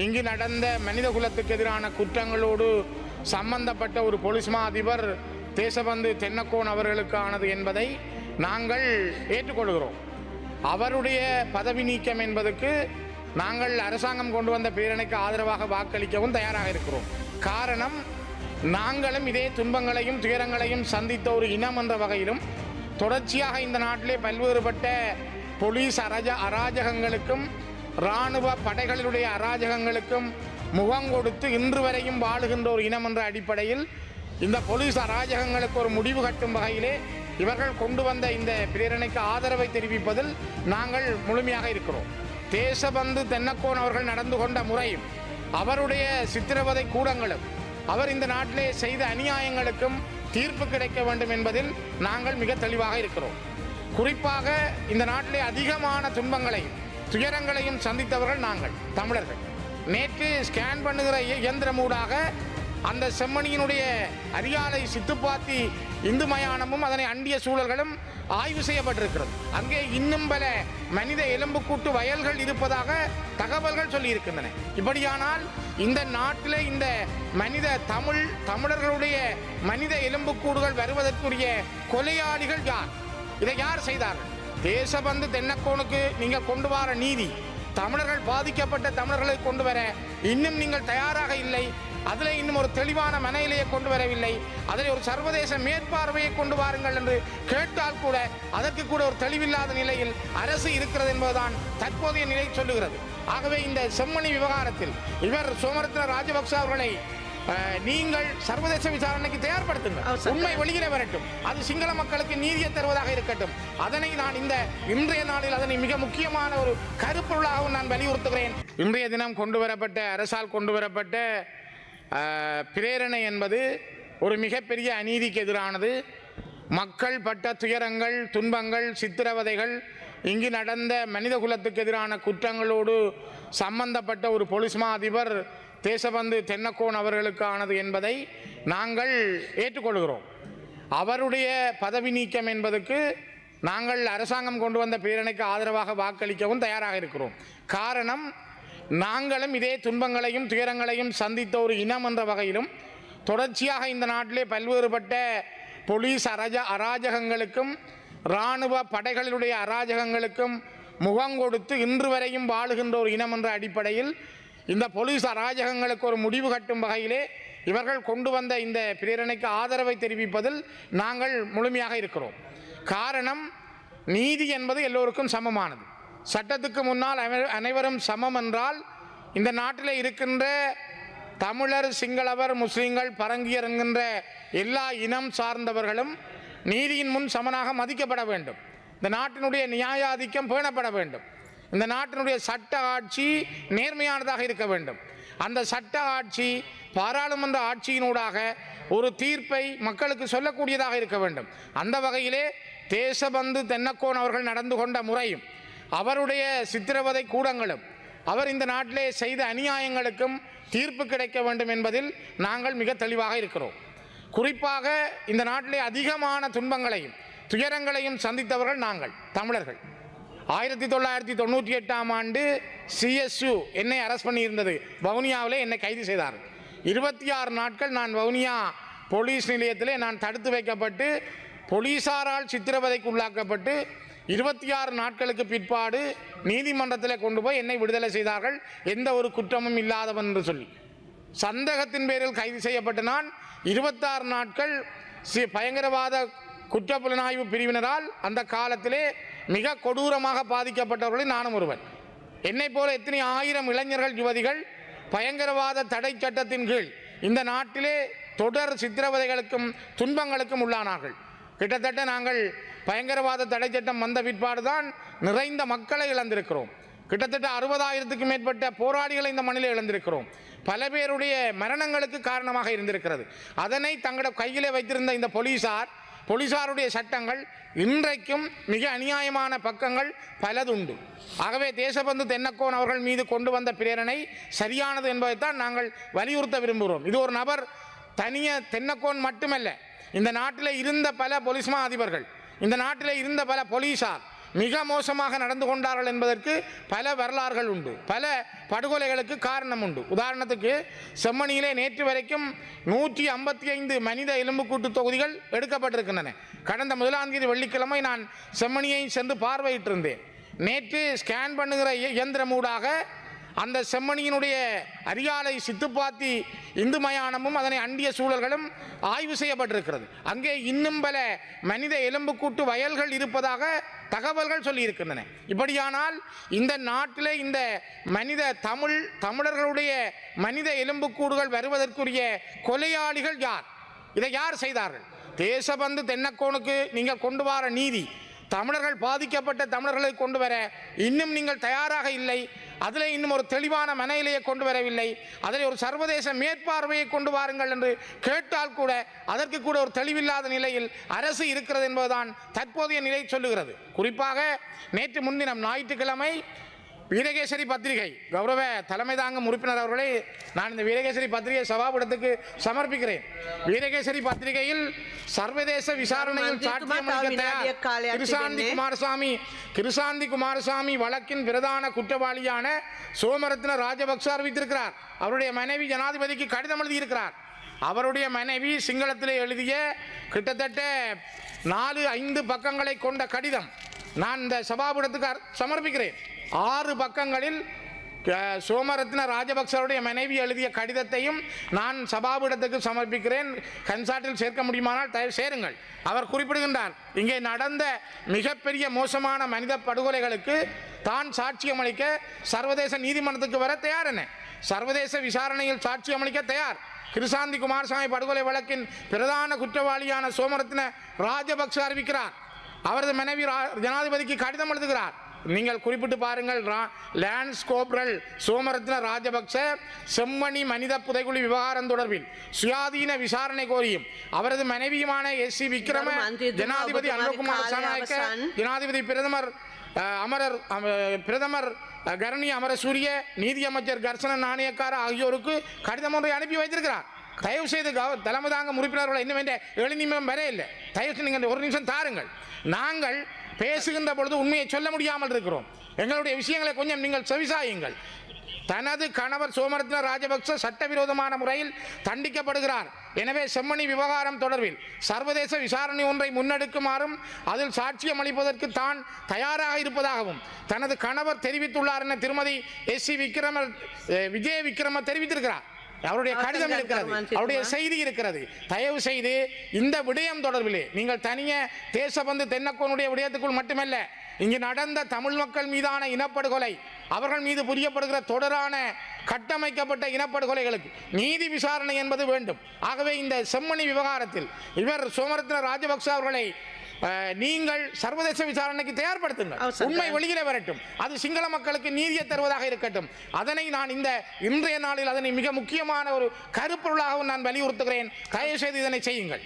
இங்கு நடந்த மனித குலத்துக்கு எதிரான குற்றங்களோடு சம்பந்தப்பட்ட ஒரு போலீஸ் மா அதிபர் தேசபந்து தென்னக்கோன் அவர்களுக்கானது என்பதை நாங்கள் ஏற்றுக்கொள்கிறோம். அவருடைய பதவி நீக்கம் என்பதற்கு நாங்கள் அரசாங்கம் கொண்டு வந்த பிரேரணைக்கு ஆதரவாக வாக்களிக்கவும் தயாராக இருக்கிறோம். காரணம், நாங்களும் இதே துன்பங்களையும் துயரங்களையும் சந்தித்த ஒரு இனம் என்ற வகையிலும் தொடர்ச்சியாக இந்த நாட்டிலே பல்வேறுபட்ட போலீஸ் அராஜகங்களுக்கும் இராணுவ படைகளினுடைய அராஜகங்களுக்கும் முகம் கொடுத்து இன்று வரையும் வாழுகின்ற ஒரு இனம் என்ற அடிப்படையில் இந்த போலீஸ் அராஜகங்களுக்கு ஒரு முடிவு கட்டும் வகையிலே இவர்கள் கொண்டு வந்த இந்த பிரேரணைக்கு ஆதரவை தெரிவிப்பதில் நாங்கள் முழுமையாக இருக்கிறோம். தேசபந்து தென்னக்கோன் அவர்கள் நடந்து கொண்ட முறையும் அவருடைய சித்திரவதை கூடங்களும் அவர் இந்த நாட்டிலே செய்த அநியாயங்களுக்கும் தீர்ப்பு கிடைக்க வேண்டும் என்பதில் நாங்கள் மிக தெளிவாக இருக்கிறோம். குறிப்பாக இந்த நாட்டிலே அதிகமான துன்பங்களையும் துயரங்களையும் சந்தித்தவர்கள் நாங்கள் தமிழர்கள். நேற்று ஸ்கேன் பண்ணுகிற இயந்திரமூடாக அந்த செம்மணியினுடைய அரியாலை சித்துப்பாத்தி இந்து மயானமும் அதனை அண்டிய சூழல்களும் ஆய்வு செய்யப்பட்டிருக்கிறது. அங்கே இன்னும் பல மனித எலும்புக்கூட்டு வயல்கள் இருப்பதாக தகவல்கள் சொல்லி இருக்கின்றன. இப்படியானால் இந்த நாட்டில் இந்த தமிழர்களுடைய மனித எலும்புக்கூடுகள் வருவதற்குரிய கொலையாளிகள் யார்? இதை யார் செய்தார்கள்? தேசபந்து தென்னக்கோனுக்கு நீங்கள் கொண்டு வர நீதி, தமிழர்கள் பாதிக்கப்பட்ட தமிழர்களை கொண்டு வர இன்னும் நீங்கள் தயாராக இல்லை. அதில் இன்னும் ஒரு தெளிவான மனநிலையை கொண்டு வரவில்லை. அதில் ஒரு சர்வதேச மேற்பார்வையை கொண்டு வாருங்கள் என்று கேட்டால் கூட அதற்கு கூட ஒரு தெளிவில்லாத நிலையில் அரசு இருக்கிறது என்பதுதான் தற்போதைய நிலை சொல்லுகிறது. ஆகவே இந்த செம்மணி விவகாரத்தில் இவர் சோமரத்ன ராஜபக்ச அவர்களை நீங்கள் சர்வதேச விசாரணைக்கு தயார்படுத்துங்கள். உண்மை வெளியில வரட்டும். அது சிங்கள மக்களுக்கு நீதியை தருவதாக இருக்கட்டும். அதனை நான் இன்றைய நாளில் அதனை மிக முக்கியமான ஒரு கருப்பொருளாகவும் நான் வலியுறுத்துகிறேன். இன்றைய தினம் அரசால் கொண்டு வரப்பட்ட பிரேரணை என்பது ஒரு மிகப்பெரிய அநீதிக்கு எதிரானது. மக்கள் பட்ட துயரங்கள், துன்பங்கள், சித்திரவதைகள், இங்கு நடந்த மனித குலத்துக்கு எதிரான குற்றங்களோடு சம்பந்தப்பட்ட ஒரு போலீஸ் மா அதிபர் தேசபந்து தென்னக்கோன் அவர்களுக்கானது என்பதை நாங்கள் ஏற்றுக்கொள்கிறோம். அவருடைய பதவி நீக்கம் என்பதற்கு நாங்கள் அரசாங்கம் கொண்டு வந்த பிரேரணைக்கு ஆதரவாக வாக்களிக்கவும் தயாராக இருக்கிறோம். காரணம், நாங்களும் இதே துன்பங்களையும் துயரங்களையும் சந்தித்த ஒரு இனம் என்ற வகையிலும் தொடர்ச்சியாக இந்த நாட்டிலே பல்வேறுபட்ட போலீஸ் அராஜகங்களுக்கும் இராணுவ படைகளினுடைய அராஜகங்களுக்கும் முகம் கொடுத்து இன்று வரையும் வாழுகின்ற ஒரு இனம் என்ற அடிப்படையில் இந்த போலீஸ் அராஜகங்களுக்கு ஒரு முடிவு கட்டும் வகையிலே இவர்கள் கொண்டு வந்த இந்த பிரேரணைக்கு ஆதரவை தெரிவிப்பதில் நாங்கள் முழுமையாக இருக்கிறோம். காரணம், நீதி என்பது எல்லோருக்கும் சமமானது. சட்டத்துக்கு முன்னால் அனைவரும் சமம் என்றால் இந்த நாட்டில் இருக்கின்ற தமிழர், சிங்களவர், முஸ்லீம்கள், பரங்கியர் என்கின்ற எல்லா இனம் சார்ந்தவர்களும் நீதியின் முன் சமனாக மதிக்கப்பட வேண்டும். இந்த நாட்டினுடைய நியாயாதிக்கம் பேணப்பட வேண்டும். இந்த நாட்டினுடைய சட்ட ஆட்சி நேர்மையானதாக இருக்க வேண்டும். அந்த சட்ட ஆட்சி பாராளுமன்ற ஆட்சியினூடாக ஒரு தீர்ப்பை மக்களுக்கு சொல்லக்கூடியதாக இருக்க வேண்டும். அந்த வகையிலே தேசபந்து தென்னக்கோன் அவர்கள் நடந்து கொண்ட முறையும் அவருடைய சித்திரவதை கூடங்களும் அவர் இந்த நாட்டிலே செய்த அநியாயங்களுக்கும் தீர்ப்பு கிடைக்க வேண்டும் என்பதில் நாங்கள் மிக தெளிவாக இருக்கிறோம். குறிப்பாக இந்த நாட்டிலே அதிகமான துன்பங்களையும் துயரங்களையும் சந்தித்தவர்கள் நாங்கள் தமிழர்கள். 1998ஆம் ஆண்டு CSU என்னை அரெஸ்ட் பண்ணியிருந்தது. வவுனியாவிலே என்னை கைது செய்தார்கள். 26 நாட்கள் நான் வவுனியா போலீஸ் நிலையத்திலே நான் தடுத்து வைக்கப்பட்டு போலீசாரால் சித்திரவதைக்கு உள்ளாக்கப்பட்டு 26 நாட்களுக்கு பிற்பாடு நீதிமன்றத்தில் கொண்டு போய் என்னை விடுதலை செய்தார்கள். எந்த ஒரு குற்றமும் இல்லாதவன் என்று சொல்லி சந்தேகத்தின் பேரில் கைது செய்யப்பட்ட நான் 26 நாட்கள் பயங்கரவாத குற்றப்புலனாய்வு பிரிவினரால் அந்த காலத்திலே மிக கொடூரமாக பாதிக்கப்பட்டவர்களில் நானும் ஒருவன். என்னை போல எத்தனை ஆயிரம் இளைஞர்கள், யுவதிகள் பயங்கரவாத தடை சட்டத்தின் கீழ் இந்த நாட்டிலே தொடர் சித்திரவதைகளுக்கும் துன்பங்களுக்கும் உள்ளானார்கள். கிட்டத்தட்ட நாங்கள் பயங்கரவாத தடை சட்டம் வந்த பிற்பாடுதான் நிறைந்த மக்களை இழந்திருக்கிறோம். கிட்டத்தட்ட 60,000க்கும் மேற்பட்ட போராளிகளை இந்த மண்ணில் இழந்திருக்கிறோம். பல பேருடைய மரணங்களுக்கு காரணமாக இருந்திருக்கிறது. அதனை தங்களோட கையிலே வைத்திருந்த இந்த போலீசாருடைய சட்டங்கள் இன்றைக்கும் மிக அநியாயமான பக்கங்கள் பலதுண்டு. ஆகவே தேசபந்து தென்னக்கோன் அவர்கள் மீது கொண்டு வந்த பிரேரணை சரியானது என்பதைத்தான் நாங்கள் வலியுறுத்த விரும்புகிறோம். இது ஒரு நபர் தனிய தென்னக்கோன் மட்டுமல்ல, இந்த நாட்டில் இருந்த பல போலீஸ் மா அதிபர்கள், இந்த நாட்டில் இருந்த பல போலீசார் மிக மோசமாக நடந்து கொண்டார்கள் என்பதற்கு பல வரலாறுகள் உண்டு. பல படுகொலைகளுக்கு காரணம் உண்டு. உதாரணத்துக்கு செம்மணியிலே நேற்று வரைக்கும் 155 மனித எலும்புக்கூட்டு தொகுதிகள் எடுக்கப்பட்டிருக்கின்றன. கடந்த 1ஆம் தேதி வெள்ளிக்கிழமை நான் செம்மணியை சென்று பார்வையிட்டிருந்தேன். நேற்று ஸ்கேன் பண்ணுகிற இயந்திரமூடாக அந்த செம்மணியினுடைய அரியாலை சித்துப்பாத்தி இந்து மயானமும் அதனை அண்டிய சூழல்களும் ஆய்வு செய்யப்பட்டிருக்கிறது. அங்கே இன்னும் பல மனித எலும்புக்கூட்டு வயல்கள் இருப்பதாக தகவல்கள் சொல்லியிருக்கின்றன. இப்படியானால் இந்த நாட்டிலே இந்த தமிழர்களுடைய மனித எலும்புக்கூடுகள் வருவதற்குரிய கொலையாளிகள் யார்? இதை யார் செய்தார்கள்? தேசபந்து தென்னக்கோனுக்கு நீங்கள் கொண்டு வர நீதி, தமிழர்கள் பாதிக்கப்பட்ட தமிழர்களை கொண்டு வர இன்னும் நீங்கள் தயாராக இல்லை. அதில் இன்னும் ஒரு தெளிவான மனநிலையை கொண்டு வரவில்லை. அதில் ஒரு சர்வதேச மேற்பார்வையை கொண்டு வாருங்கள் என்று கேட்டால் கூட அதற்கு கூட ஒரு தெளிவில்லாத நிலையில் அரசு இருக்கிறது என்பதுதான் தற்போதைய நிலை சொல்லுகிறது. குறிப்பாக நேற்று முன்தினம் ஞாயிற்றுக்கிழமை வீரகேசரி பத்திரிகை கௌரவ தலைமை தாங்கும் உறுப்பினர் அவர்களே, நான் இந்த வீரகேசரி பத்திரிகை சபாபீடத்துக்கு சமர்ப்பிக்கிறேன். வீரகேசரி பத்திரிகையில் சர்வதேச விசாரணையில் கிருசாந்தி குமாரசாமி வழக்கின் பிரதான குற்றவாளியான சோமரத்ன ராஜபக்ச அறிவித்திருக்கிறார். அவருடைய மனைவி ஜனாதிபதிக்கு கடிதம் எழுதியிருக்கிறார். அவருடைய மனைவி சிங்களத்திலே எழுதிய கிட்டத்தட்ட 4-5 பக்கங்களை கொண்ட கடிதம் நான் இந்த சபாபீடத்துக்கு சமர்ப்பிக்கிறேன். 6 பக்கங்களில் சோமரத்ன ராஜபக்சருடைய மனைவி எழுதிய கடிதத்தையும் நான் சபாபீடத்துக்கு சமர்ப்பிக்கிறேன். கன்சாட்டில் சேர்க்க முடியுமானால் தயவு சேருங்கள். அவர் குறிப்பிடுகின்றார், இங்கே நடந்த மிகப்பெரிய மோசமான மனித படுகொலைகளுக்கு தான் சாட்சியம் அளிக்க சர்வதேச நீதிமன்றத்துக்கு வர தயார் என, சர்வதேச விசாரணையில் சாட்சியம் அளிக்க தயார். கிருசாந்தி குமாரசாமி படுகொலை வழக்கின் பிரதான குற்றவாளியான சோமரத்ன ராஜபக்ச அறிவிக்கிறார். அவரது மனைவி ஜனாதிபதிக்கு கடிதம் எழுதுகிறார். நீங்கள் குறிப்பிட்டு பாருங்கள். லான்ஸ் கோப்ரல் சோமரத்ன ராஜபக்ச செம்மணி மனித புதைகுழி விவகாரம் தொடர்பில் சுயாதீன விசாரணை கோரியும் அவரது மனைவியுமான எஸ்.சி. விக்ரம, ஜனாதிபதி அனுரகுமார் சனாயக்க, ஜனாதிபதி பிரதமர் கரணி அமரசூரிய, நீதியமைச்சர் கர்சன நாணயக்கார ஆகியோருக்கு கடிதம் ஒன்றை அனுப்பி வைத்திருக்கிறார். தயவு செய்து தலைமை தாங்கும் உறுப்பினர்களை இன்னும் என்ற 7 நிமிடம் வர இல்லை. தயவு செய்து நீங்கள் 1 நிமிஷம் தாருங்கள். நாங்கள் பேசுகின்ற பொழுது உண்மையை சொல்ல முடியாமல் இருக்கிறோம். எங்களுடைய விஷயங்களை கொஞ்சம் நீங்கள் செவிசாயுங்கள். தனது கணவர் சோமரத்ன ராஜபக்ச சட்டவிரோதமான முறையில் தண்டிக்கப்படுகிறார். எனவே செம்மணி விவகாரம் தொடர்பில் சர்வதேச விசாரணை ஒன்றை முன்னெடுக்குமாறும் அதில் சாட்சியம் அளிப்பதற்கு தான் தயாராக இருப்பதாகவும் தனது கணவர் தெரிவித்துள்ளார் என திருமதி எஸ்.சி. விஜய விக்ரம தெரிவித்திருக்கிறார். அவருடைய கடிதம் இருக்கிறது, அவருடைய செய்தி இருக்கிறது. தயவு செய்து இந்த விடயம் தொடர்பிலே நீங்கள் தனியே தேசபந்து தென்னக்கோனுடைய விடயத்துக்குள் மட்டுமல்ல, இங்கு நடந்த தமிழ் மக்கள் மீதான இனப்படுகொலை, அவர்கள் மீது புரியப்படுகிற தொடரான கட்டமைக்கப்பட்ட இனப்படுகொலைகளுக்கு நீதி விசாரணை என்பது வேண்டும். ஆகவே இந்த செம்மணி விவகாரத்தில் இவர் சோமரத்ன ராஜபக்ச அவர்களை நீங்கள் சர்வதேச விசாரணைக்கு தயார்படுத்துங்கள். உண்மை வெளியில வரட்டும். அது சிங்கள மக்களுக்கு நீதியை தருவதாக இருக்கட்டும். அதனை நான் இன்றைய நாளில் அதனை மிக முக்கியமான ஒரு கருப்பொருளாகவும் நான் வலியுறுத்துகிறேன். தயவு செய்து இதனை செய்யுங்கள்.